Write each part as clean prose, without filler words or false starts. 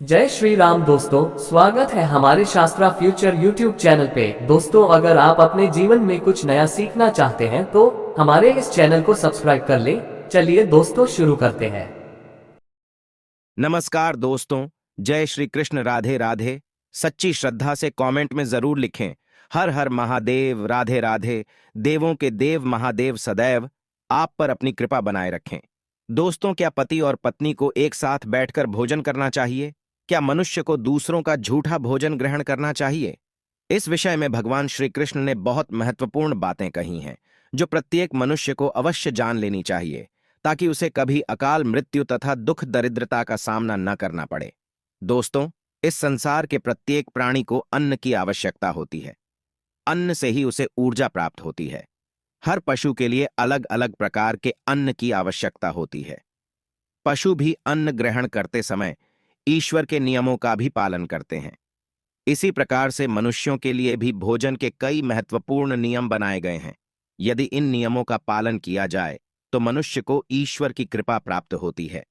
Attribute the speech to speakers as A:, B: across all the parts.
A: जय श्री राम दोस्तों, स्वागत है हमारे शास्त्रा फ्यूचर यूट्यूब चैनल पे। दोस्तों, अगर आप अपने जीवन में कुछ नया सीखना चाहते हैं तो हमारे इस चैनल को सब्सक्राइब कर लें। चलिए दोस्तों, शुरू करते हैं।
B: नमस्कार दोस्तों, जय श्री कृष्ण, राधे राधे। सच्ची श्रद्धा से कमेंट में जरूर लिखें, हर हर महादेव, राधे राधे। देवों के देव महादेव सदैव आप पर अपनी कृपा बनाए रखें। दोस्तों, क्या पति और पत्नी को एक साथ बैठकर भोजन करना चाहिए? क्या मनुष्य को दूसरों का झूठा भोजन ग्रहण करना चाहिए? इस विषय में भगवान श्री कृष्ण ने बहुत महत्वपूर्ण बातें कही हैं, जो प्रत्येक मनुष्य को अवश्य जान लेनी चाहिए, ताकि उसे कभी अकाल मृत्यु तथा दुख दरिद्रता का सामना न करना पड़े। दोस्तों, इस संसार के प्रत्येक प्राणी को अन्न की आवश्यकता होती है। अन्न से ही उसे ऊर्जा प्राप्त होती है। हर पशु के लिए अलग अलग प्रकार के अन्न की आवश्यकता होती है। पशु भी अन्न ग्रहण करते समय ईश्वर के नियमों का भी पालन करते हैं। इसी प्रकार से मनुष्यों के लिए भी भोजन के कई महत्वपूर्ण नियम बनाए गए हैं। यदि इन नियमों का पालन किया जाए तो मनुष्य को ईश्वर की कृपा प्राप्त होती है।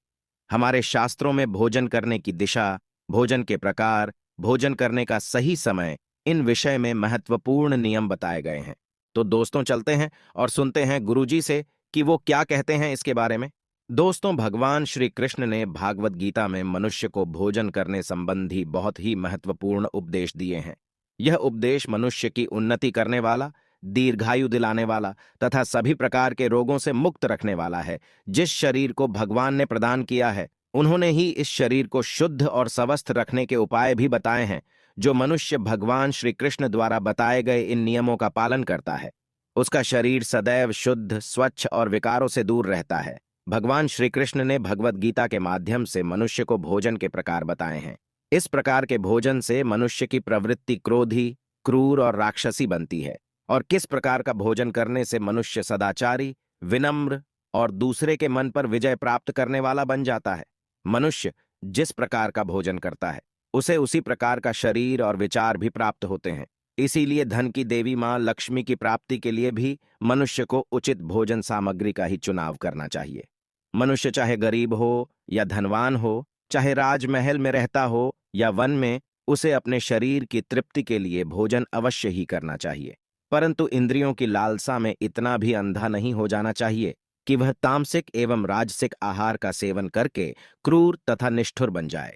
B: हमारे शास्त्रों में भोजन करने की दिशा, भोजन के प्रकार, भोजन करने का सही समय, इन विषय में महत्वपूर्ण नियम बताए गए हैं। तो दोस्तों, चलते हैं और सुनते हैं गुरुजी से कि वो क्या कहते हैं इसके बारे में। दोस्तों, भगवान श्री कृष्ण ने भागवत गीता में मनुष्य को भोजन करने संबंधी बहुत ही महत्वपूर्ण उपदेश दिए हैं। यह उपदेश मनुष्य की उन्नति करने वाला, दीर्घायु दिलाने वाला तथा सभी प्रकार के रोगों से मुक्त रखने वाला है। जिस शरीर को भगवान ने प्रदान किया है, उन्होंने ही इस शरीर को शुद्ध और स्वस्थ रखने के उपाय भी बताए हैं। जो मनुष्य भगवान श्री कृष्ण द्वारा बताए गए इन नियमों का पालन करता है, उसका शरीर सदैव शुद्ध, स्वच्छ और विकारों से दूर रहता है। भगवान श्री कृष्ण ने भगवत गीता के माध्यम से मनुष्य को भोजन के प्रकार बताए हैं। इस प्रकार के भोजन से मनुष्य की प्रवृत्ति क्रोधी, क्रूर और राक्षसी बनती है, और किस प्रकार का भोजन करने से मनुष्य सदाचारी, विनम्र और दूसरे के मन पर विजय प्राप्त करने वाला बन जाता है। मनुष्य जिस प्रकार का भोजन करता है, उसे उसी प्रकार का शरीर और विचार भी प्राप्त होते हैं। इसीलिए धन की देवी मां लक्ष्मी की प्राप्ति के लिए भी मनुष्य को उचित भोजन सामग्री का ही चुनाव करना चाहिए। मनुष्य चाहे गरीब हो या धनवान हो, चाहे राजमहल में रहता हो या वन में, उसे अपने शरीर की तृप्ति के लिए भोजन अवश्य ही करना चाहिए। परंतु इंद्रियों की लालसा में इतना भी अंधा नहीं हो जाना चाहिए कि वह तामसिक एवं राजसिक आहार का सेवन करके क्रूर तथा निष्ठुर बन जाए।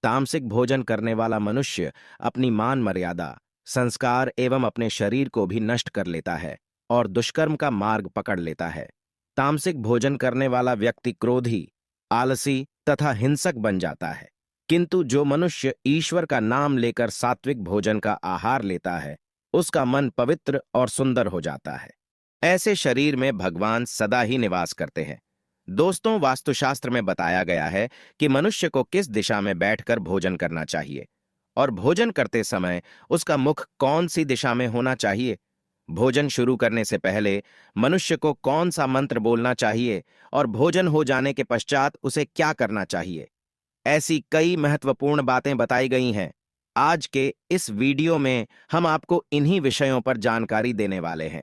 B: तामसिक भोजन करने वाला मनुष्य अपनी मान मर्यादा, संस्कार एवं अपने शरीर को भी नष्ट कर लेता है और दुष्कर्म का मार्ग पकड़ लेता है। तामसिक भोजन करने वाला व्यक्ति क्रोधी, आलसी तथा हिंसक बन जाता है। किंतु जो मनुष्य ईश्वर का नाम लेकर सात्विक भोजन का आहार लेता है, उसका मन पवित्र और सुंदर हो जाता है। ऐसे शरीर में भगवान सदा ही निवास करते हैं। दोस्तों, वास्तुशास्त्र में बताया गया है कि मनुष्य को किस दिशा में बैठकर भोजन करना चाहिए और भोजन करते समय उसका मुख कौन सी दिशा में होना चाहिए। भोजन शुरू करने से पहले मनुष्य को कौन सा मंत्र बोलना चाहिए और भोजन हो जाने के पश्चात उसे क्या करना चाहिए, ऐसी कई महत्वपूर्ण बातें बताई गई हैं। आज के इस वीडियो में हम आपको इन्हीं विषयों पर जानकारी देने वाले हैं।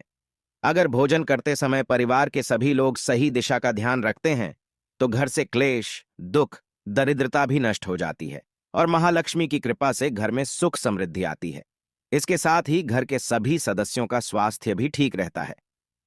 B: अगर भोजन करते समय परिवार के सभी लोग सही दिशा का ध्यान रखते हैं, तो घर से क्लेश, दुख, दरिद्रता भी नष्ट हो जाती है और महालक्ष्मी की कृपा से घर में सुख समृद्धि आती है। इसके साथ ही घर के सभी सदस्यों का स्वास्थ्य भी ठीक रहता है।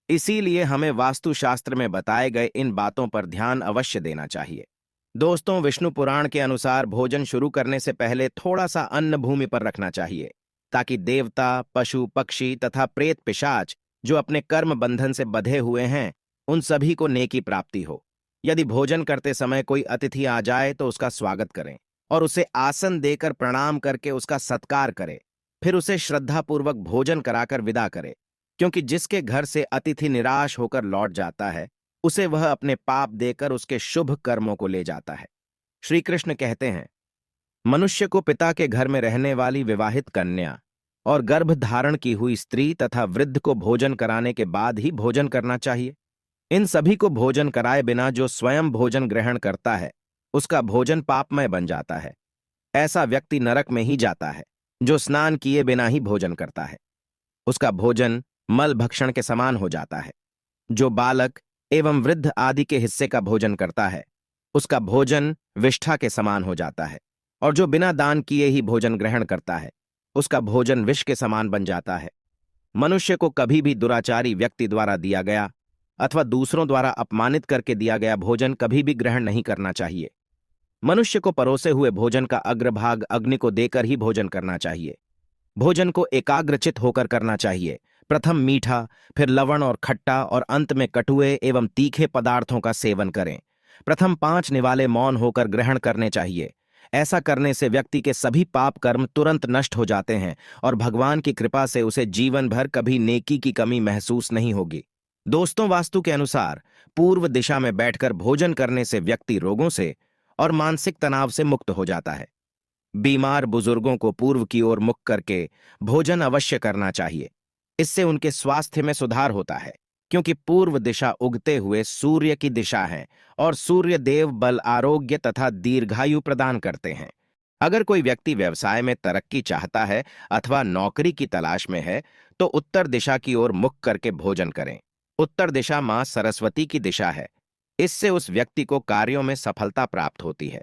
B: इसीलिए हमें वास्तुशास्त्र में बताए गए इन बातों पर ध्यान अवश्य देना चाहिए। दोस्तों, विष्णु पुराण के अनुसार भोजन शुरू करने से पहले थोड़ा सा अन्न भूमि पर रखना चाहिए, ताकि देवता, पशु पक्षी तथा प्रेत पिशाच जो अपने कर्म बंधन से बंधे हुए हैं, उन सभी को नेकी प्राप्ति हो। यदि भोजन करते समय कोई अतिथि आ जाए तो उसका स्वागत करें और उसे आसन देकर प्रणाम करके उसका सत्कार करें। फिर उसे श्रद्धापूर्वक भोजन कराकर विदा करें, क्योंकि जिसके घर से अतिथि निराश होकर लौट जाता है, उसे वह अपने पाप देकर उसके शुभ कर्मों को ले जाता है। श्री कृष्ण कहते हैं, मनुष्य को पिता के घर में रहने वाली विवाहित कन्या और गर्भ धारण की हुई स्त्री तथा वृद्ध को भोजन कराने के बाद ही भोजन करना चाहिए। इन सभी को भोजन कराए बिना जो स्वयं भोजन ग्रहण करता है, उसका भोजन पापमय बन जाता है। ऐसा व्यक्ति नरक में ही जाता है। जो स्नान किए बिना ही भोजन करता है, उसका भोजन मल भक्षण के समान हो जाता है। जो बालक एवं वृद्ध आदि के हिस्से का भोजन करता है, उसका भोजन विष्ठा के समान हो जाता है। और जो बिना दान किए ही भोजन ग्रहण करता है उसका भोजन विष के समान बन जाता है। मनुष्य को कभी भी दुराचारी व्यक्ति द्वारा दिया गया अथवा दूसरों द्वारा अपमानित करके दिया गया भोजन कभी भी ग्रहण नहीं करना चाहिए। मनुष्य को परोसे हुए भोजन का अग्रभाग अग्नि को देकर ही भोजन करना चाहिए। भोजन को एकाग्रचित होकर करना चाहिए। प्रथम मीठा, फिर लवण और खट्टा और अंत में कटुए एवं तीखे पदार्थों का सेवन करें। प्रथम 5 निवाले मौन होकर ग्रहण करने चाहिए। ऐसा करने से व्यक्ति के सभी पाप कर्म तुरंत नष्ट हो जाते हैं और भगवान की कृपा से उसे जीवन भर कभी नेकी की कमी महसूस नहीं होगी। दोस्तों, वास्तु के अनुसार पूर्व दिशा में बैठकर भोजन करने से व्यक्ति रोगों से और मानसिक तनाव से मुक्त हो जाता है। बीमार बुजुर्गों को पूर्व की ओर मुख करके भोजन अवश्य करना चाहिए। इससे उनके स्वास्थ्य में सुधार होता है, क्योंकि पूर्व दिशा उगते हुए सूर्य की दिशा है और सूर्य देव बल, आरोग्य तथा दीर्घायु प्रदान करते हैं। अगर कोई व्यक्ति व्यवसाय में तरक्की चाहता है अथवा नौकरी की तलाश में है तो उत्तर दिशा की ओर मुख करके भोजन करें। उत्तर दिशा मां सरस्वती की दिशा है। इससे उस व्यक्ति को कार्यों में सफलता प्राप्त होती है।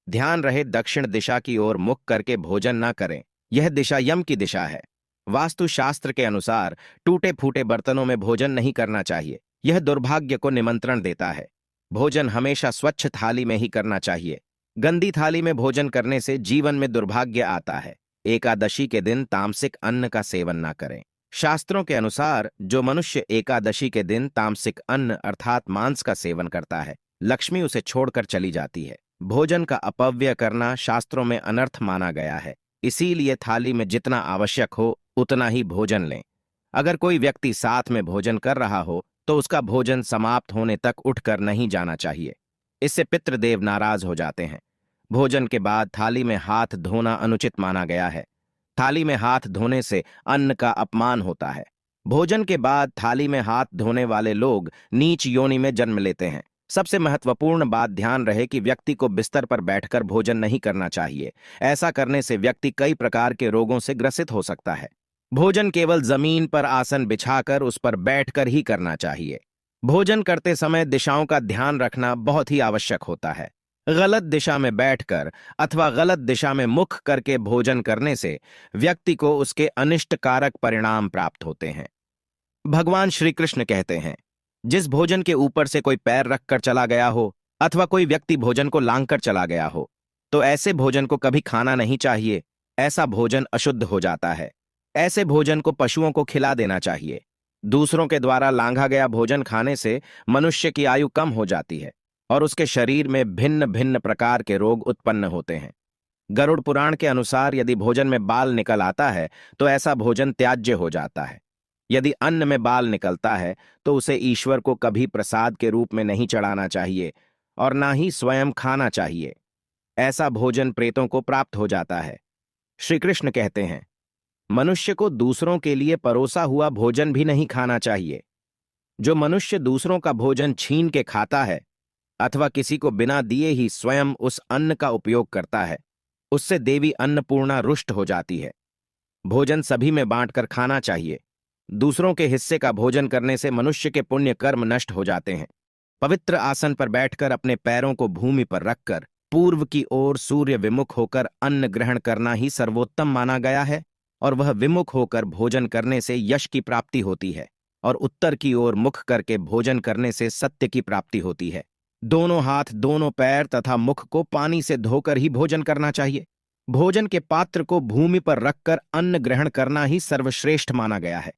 B: ध्यान रहे, दक्षिण दिशा की ओर मुख करके भोजन न करें। यह दिशा यम की दिशा है। वास्तुशास्त्र के अनुसार टूटे फूटे बर्तनों में भोजन नहीं करना चाहिए। यह दुर्भाग्य को निमंत्रण देता है। भोजन हमेशा स्वच्छ थाली में ही करना चाहिए। गंदी थाली में भोजन करने से जीवन में दुर्भाग्य आता है। एकादशी के दिन तामसिक अन्न का सेवन न करें। शास्त्रों के अनुसार जो मनुष्य एकादशी के दिन तामसिक अन्न अर्थात मांस का सेवन करता है, लक्ष्मी उसे छोड़कर चली जाती है। भोजन का अपव्यय करना शास्त्रों में अनर्थ माना गया है। इसीलिए थाली में जितना आवश्यक हो उतना ही भोजन लें। अगर कोई व्यक्ति साथ में भोजन कर रहा हो तो उसका भोजन समाप्त होने तक उठकर नहीं जाना चाहिए। इससे पितृदेव नाराज हो जाते हैं। भोजन के बाद थाली में हाथ धोना अनुचित माना गया है। थाली में हाथ धोने से अन्न का अपमान होता है। भोजन के बाद थाली में हाथ धोने वाले लोग नीच योनि में जन्म लेते हैं। सबसे महत्वपूर्ण बात ध्यान रहे कि व्यक्ति को बिस्तर पर बैठकर भोजन नहीं करना चाहिए। ऐसा करने से व्यक्ति कई प्रकार के रोगों से ग्रसित हो सकता है। भोजन केवल जमीन पर आसन बिछाकर उस पर बैठकर ही करना चाहिए। भोजन करते समय दिशाओं का ध्यान रखना बहुत ही आवश्यक होता है। गलत दिशा में बैठकर अथवा गलत दिशा में मुख करके भोजन करने से व्यक्ति को उसके अनिष्टकारक परिणाम प्राप्त होते हैं। भगवान श्री कृष्ण कहते हैं, जिस भोजन के ऊपर से कोई पैर रखकर चला गया हो अथवा कोई व्यक्ति भोजन को लांघकर चला गया हो तो ऐसे भोजन को कभी खाना नहीं चाहिए। ऐसा भोजन अशुद्ध हो जाता है। ऐसे भोजन को पशुओं को खिला देना चाहिए। दूसरों के द्वारा लांघा गया भोजन खाने से मनुष्य की आयु कम हो जाती है और उसके शरीर में भिन्न भिन्न प्रकार के रोग उत्पन्न होते हैं। गरुड़ पुराण के अनुसार यदि भोजन में बाल निकल आता है तो ऐसा भोजन त्याज्य हो जाता है। यदि अन्न में बाल निकलता है तो उसे ईश्वर को कभी प्रसाद के रूप में नहीं चढ़ाना चाहिए और ना ही स्वयं खाना चाहिए। ऐसा भोजन प्रेतों को प्राप्त हो जाता है। श्री कृष्ण कहते हैं, मनुष्य को दूसरों के लिए परोसा हुआ भोजन भी नहीं खाना चाहिए। जो मनुष्य दूसरों का भोजन छीन के खाता है अथवा किसी को बिना दिए ही स्वयं उस अन्न का उपयोग करता है, उससे देवी अन्नपूर्णा रुष्ट हो जाती है। भोजन सभी में बांटकर खाना चाहिए। दूसरों के हिस्से का भोजन करने से मनुष्य के पुण्य कर्म नष्ट हो जाते हैं। पवित्र आसन पर बैठकर अपने पैरों को भूमि पर रखकर पूर्व की ओर सूर्य विमुख होकर अन्न ग्रहण करना ही सर्वोत्तम माना गया है और वह विमुख होकर भोजन करने से यश की प्राप्ति होती है और उत्तर की ओर मुख करके भोजन करने से सत्य की प्राप्ति होती है। दोनों हाथ, दोनों पैर तथा मुख को पानी से धोकर ही भोजन करना चाहिए। भोजन के पात्र को भूमि पर रखकर अन्न ग्रहण करना ही सर्वश्रेष्ठ माना गया है।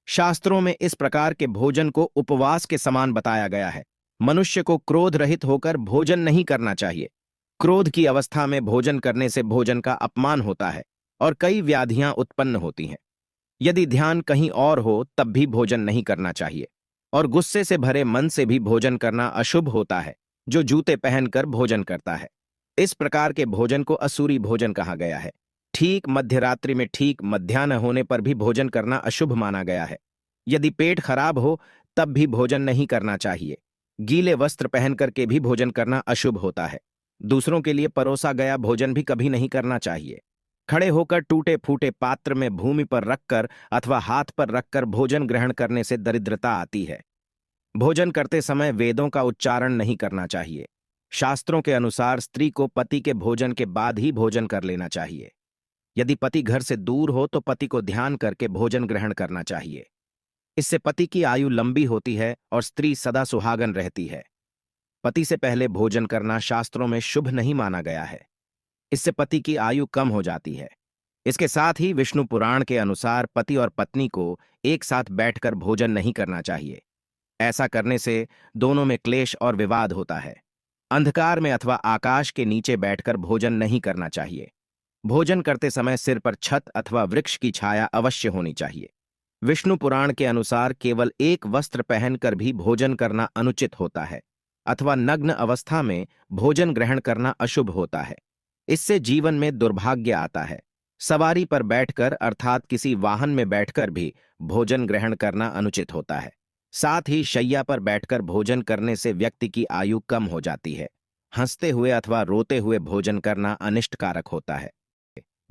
B: शास्त्रों में इस प्रकार के भोजन को उपवास के समान बताया गया है। मनुष्य को क्रोध रहित होकर भोजन नहीं करना चाहिए। क्रोध की अवस्था में भोजन करने से भोजन का अपमान होता है और कई व्याधियां उत्पन्न होती हैं। यदि ध्यान कहीं और हो तब भी भोजन नहीं करना चाहिए और गुस्से से भरे मन से भी भोजन करना अशुभ होता है। जो जूते पहनकर भोजन करता है, इस प्रकार के भोजन को असुरी भोजन कहा गया है। ठीक मध्यरात्रि में ठीक मध्याह्न होने पर भी भोजन करना अशुभ माना गया है। यदि पेट खराब हो तब भी भोजन नहीं करना चाहिए। गीले वस्त्र पहन करके भी भोजन करना अशुभ होता है। दूसरों के लिए परोसा गया भोजन भी कभी नहीं करना चाहिए। खड़े होकर टूटे फूटे पात्र में भूमि पर रखकर अथवा हाथ पर रखकर भोजन ग्रहण करने से दरिद्रता आती है। भोजन करते समय वेदों का उच्चारण नहीं करना चाहिए। शास्त्रों के अनुसार स्त्री को पति के भोजन के बाद ही भोजन कर लेना चाहिए। यदि पति घर से दूर हो तो पति को ध्यान करके भोजन ग्रहण करना चाहिए। इससे पति की आयु लंबी होती है और स्त्री सदा सुहागन रहती है। पति से पहले भोजन करना शास्त्रों में शुभ नहीं माना गया है। इससे पति की आयु कम हो जाती है। इसके साथ ही विष्णु पुराण के अनुसार पति और पत्नी को एक साथ बैठकर भोजन नहीं करना चाहिए। ऐसा करने से दोनों में क्लेश और विवाद होता है। अंधकार में अथवा आकाश के नीचे बैठकर भोजन नहीं करना चाहिए। भोजन करते समय सिर पर छत अथवा वृक्ष की छाया अवश्य होनी चाहिए। विष्णु पुराण के अनुसार केवल एक वस्त्र पहनकर भी भोजन करना अनुचित होता है अथवा नग्न अवस्था में भोजन ग्रहण करना अशुभ होता है। इससे जीवन में दुर्भाग्य आता है। सवारी पर बैठकर अर्थात किसी वाहन में बैठकर भी भोजन ग्रहण करना अनुचित होता है। साथ ही शैया पर बैठकर भोजन करने से व्यक्ति की आयु कम हो जाती है। हंसते हुए अथवा रोते हुए भोजन करना अनिष्टकारक होता है।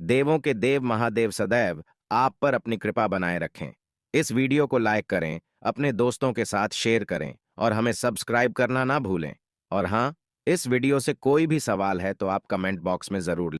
B: देवों के देव महादेव सदैव आप पर अपनी कृपा बनाए रखें। इस वीडियो को लाइक करें, अपने दोस्तों के साथ शेयर करें और हमें सब्सक्राइब करना ना भूलें। और हाँ, इस वीडियो से कोई भी सवाल है तो आप कमेंट बॉक्स में जरूर